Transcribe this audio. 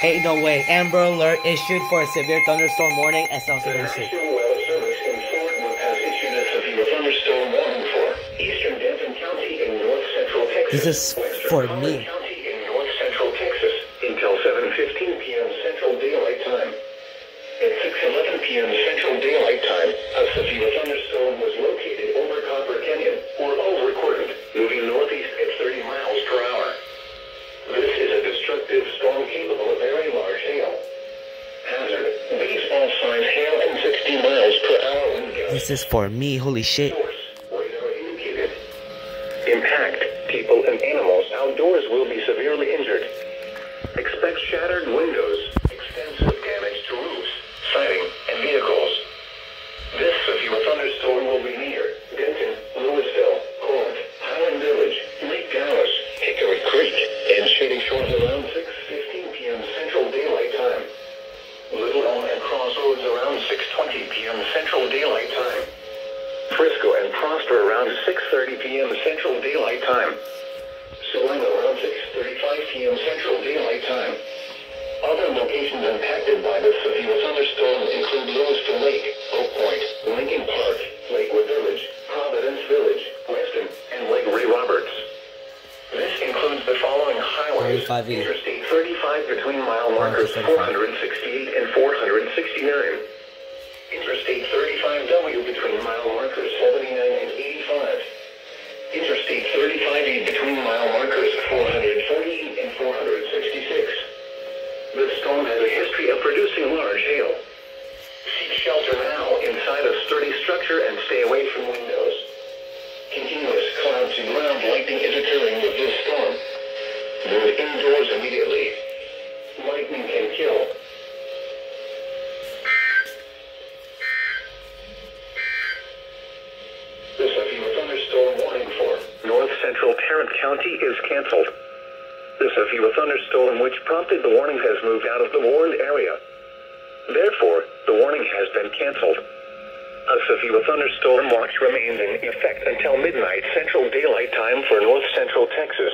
Ain't no way. Amber alert issued for a severe thunderstorm warning as also The issued. National Weather Service in Florida has issued a severe thunderstorm warning for eastern Denton County in north central Texas. This is western for Collin me. County in north central Texas until 7:15 p.m. Central Daylight Time. At 6:11 p.m. Central Daylight Time, a severe thunderstorm was located over Copper Canyon, or all recorded, moving northeast at 30 miles per hour. This is a destructive storm capable of very large hail. Hazard: baseball size hail and 60 miles per hour wind gusts. This is for me. Holy shit. Source: radar indicated. Impact: people and animals outdoors will be severely injured. Expect shattered windows, extensive damage to roofs, siding, and vehicles. This severe thunderstorm will be near Denton, Louisville, Collin, Highland Village, Lake Dallas, Hickory Creek, and Shady Shores around 6:15 p.m. Central Daylight Time. Little Elm and Crossroads around 6:20 p.m. Central Daylight Time. Frisco and Prosper around 6:30 p.m. Central Daylight Time. Salina around 6:35 p.m. Central Daylight Time. Other locations impacted by this severe thunderstorm include Louisville Lake, Oak Point, Lincoln Park, Lakewood Village, Providence Village, Weston, and Lake Ray Roberts. This includes the following highways: 35E. Interstate 35 between mile markers 468 and 469. Interstate 35W between mile markers 79 and 85. Interstate 35E between mile markers 448 and 466. This storm has a history of producing large hail. Seek shelter now inside a sturdy structure and stay away from windows. Continuous cloud-to-ground lightning is occurring with this storm. Move indoors immediately. Lightning can kill. The severe thunderstorm warning for north central Tarrant County is canceled. The severe thunderstorm which prompted the warning has moved out of the warned area. Therefore, the warning has been canceled. A severe thunderstorm watch remains in effect until midnight Central Daylight Time for north central Texas.